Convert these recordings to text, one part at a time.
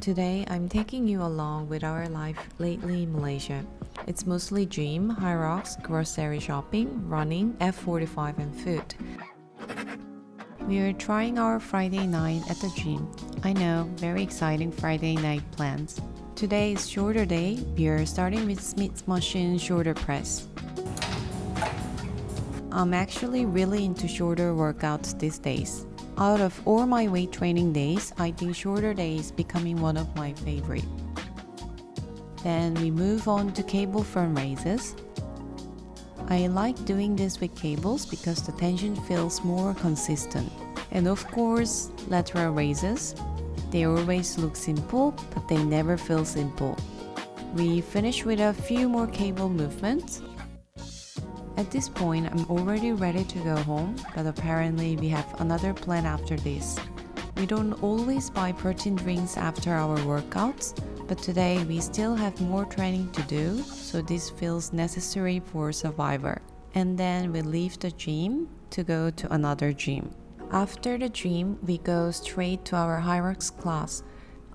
Today, I'm taking you along with our life lately in Malaysia. It's mostly gym, Hyrox, grocery shopping, running, F45 and food. We are trying our Friday night at the gym. I know, very exciting Friday night plans. Today is shoulder day. We are starting with Smith's machine shoulder press. I'm actually really into shoulder workouts these days. Out of all my weight training days, I think shoulder day is becoming one of my favorite. Then we move on to cable front raises. I like doing this with cables because the tension feels more consistent. And of course, lateral raises. They always look simple, but they never feel simple. We finish with a few more cable movements. At this point, I'm already ready to go home, but apparently we have another plan after this. We don't always buy protein drinks after our workouts, but today we still have more training to do, so this feels necessary for Survivor. And then we leave the gym to go to another gym. After the gym, we go straight to our Hyrox class.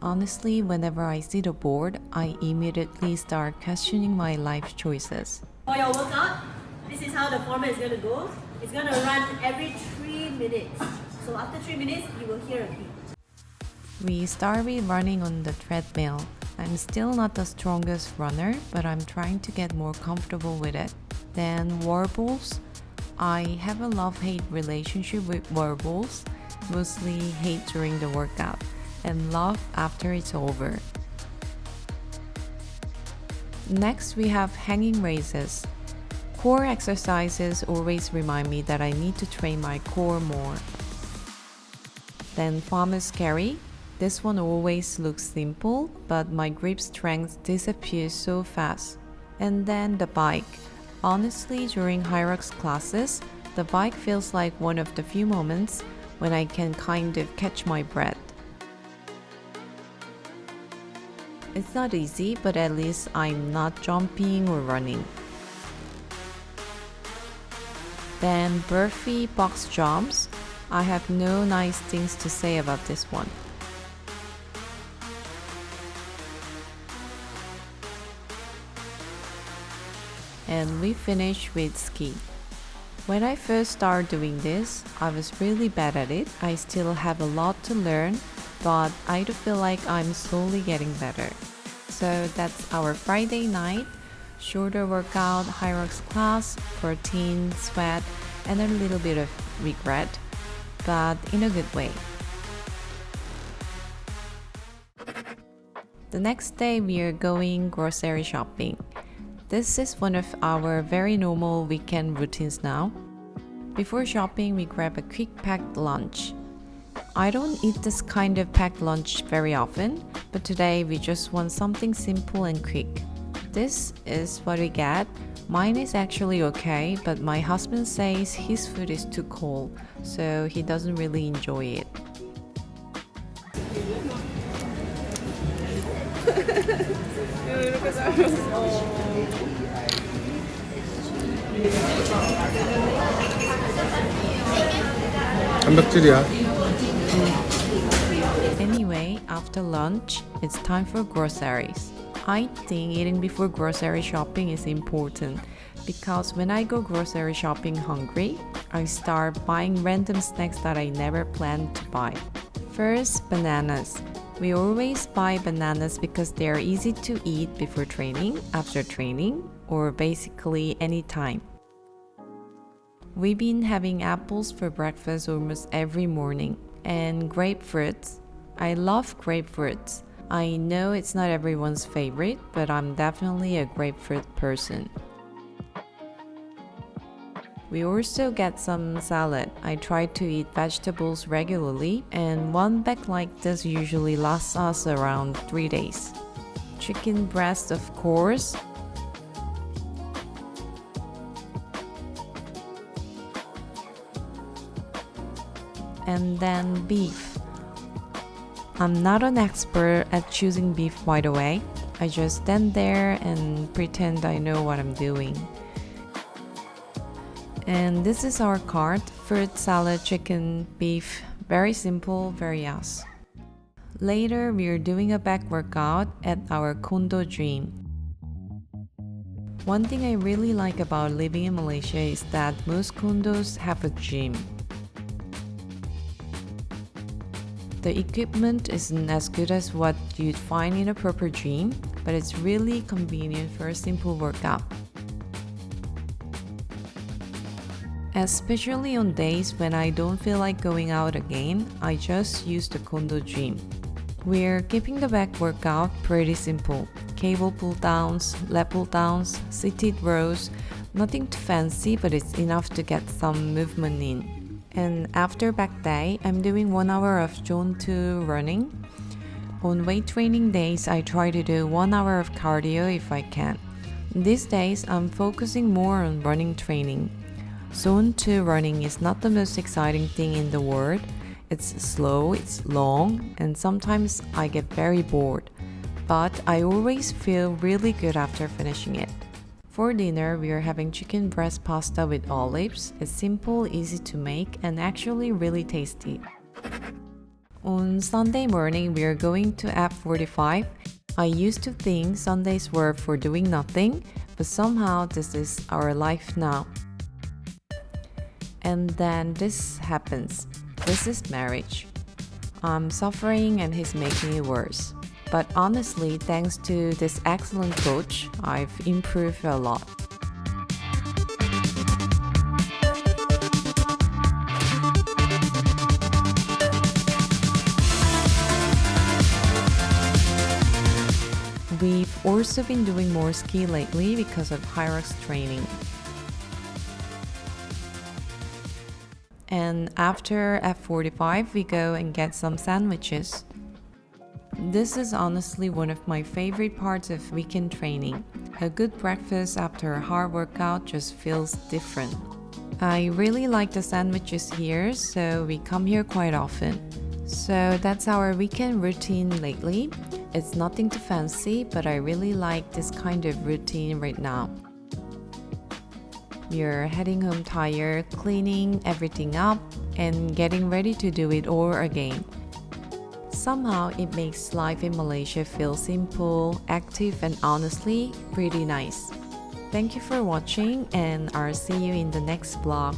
Honestly, whenever I see the board, I immediately start questioning my life choices. For your workout, this is how the format is going to go. It's going to run every 3 minutes. So after 3 minutes, you will hear a beep. We start with running on the treadmill. I'm still not the strongest runner, but I'm trying to get more comfortable with it. Then wall balls. I have a love-hate relationship with wall balls, mostly hate during the workout, and love after it's over. Next, we have hanging raises. Core exercises always remind me that I need to train my core more. Then farmer's carry. This one always looks simple, but my grip strength disappears so fast. And then the bike. Honestly, during Hyrox classes, the bike feels like one of the few moments when I can kind of catch my breath. It's not easy, but at least I'm not jumping or running. Then burpee box jumps. I have no nice things to say about this one. And we finish with ski. When I first started doing this, I was really bad at it. I still have a lot to learn, but I do feel like I'm slowly getting better. So that's our Friday night. Shoulder workout, Hyrox class, protein, sweat, and a little bit of regret, but in a good way. The next day we are going grocery shopping. This is one of our very normal weekend routines now. Before shopping, we grab a quick packed lunch. I don't eat this kind of packed lunch very often, but today we just want something simple and quick. This is what we get. Mine is actually okay, but my husband says his food is too cold, so he doesn't really enjoy it. 단백질이야. Anyway, after lunch, it's time for groceries. I think eating before grocery shopping is important because when I go grocery shopping hungry, I start buying random snacks that I never planned to buy. First, bananas. We always buy bananas because they are easy to eat before training, after training, or basically anytime. We've been having apples for breakfast almost every morning, and grapefruits. I love grapefruits. I know it's not everyone's favorite, but I'm definitely a grapefruit person. We also get some salad. I try to eat vegetables regularly, and one bag like this usually lasts us around 3 days. Chicken breast, of course. And then beef. I'm not an expert at choosing beef right away. I just stand there and pretend I know what I'm doing. And this is our cart: fruit, salad, chicken, beef. Very simple, very us. Later, we are doing a back workout at our Condo gym. One thing I really like about living in Malaysia is that most condos have a gym. The equipment isn't as good as what you'd find in a proper gym, but it's really convenient for a simple workout. Especially on days when I don't feel like going out again, I just use the Condo gym. We're keeping the back workout pretty simple. Cable pull downs, leg pull downs, seated rows, nothing too fancy, but it's enough to get some movement in. And after back day, I'm doing 1 hour of zone 2 running. On weight training days, I try to do 1 hour of cardio if I can. These days, I'm focusing more on running training. Zone 2 running is not the most exciting thing in the world. It's slow, it's long, and sometimes I get very bored. But I always feel really good after finishing it. For dinner, we are having chicken breast pasta with olives. It's simple, easy to make, and actually really tasty. On Sunday morning, we are going to F45. I used to think Sundays were for doing nothing, but somehow this is our life now. And then this happens. This is marriage. I'm suffering and he's making it worse. But honestly, thanks to this excellent coach, I've improved a lot. We've also been doing more ski lately because of Hyrox training. And after F45, we go and get some sandwiches. This is honestly one of my favorite parts of weekend training. A good breakfast after a hard workout just feels different. I really like the sandwiches here, so we come here quite often. So that's our weekend routine lately. It's nothing too fancy, but I really like this kind of routine right now. We're heading home tired, cleaning everything up, and getting ready to do it all again. Somehow it makes life in Malaysia feel simple, active, and honestly, pretty nice. Thank you for watching, and I'll see you in the next vlog.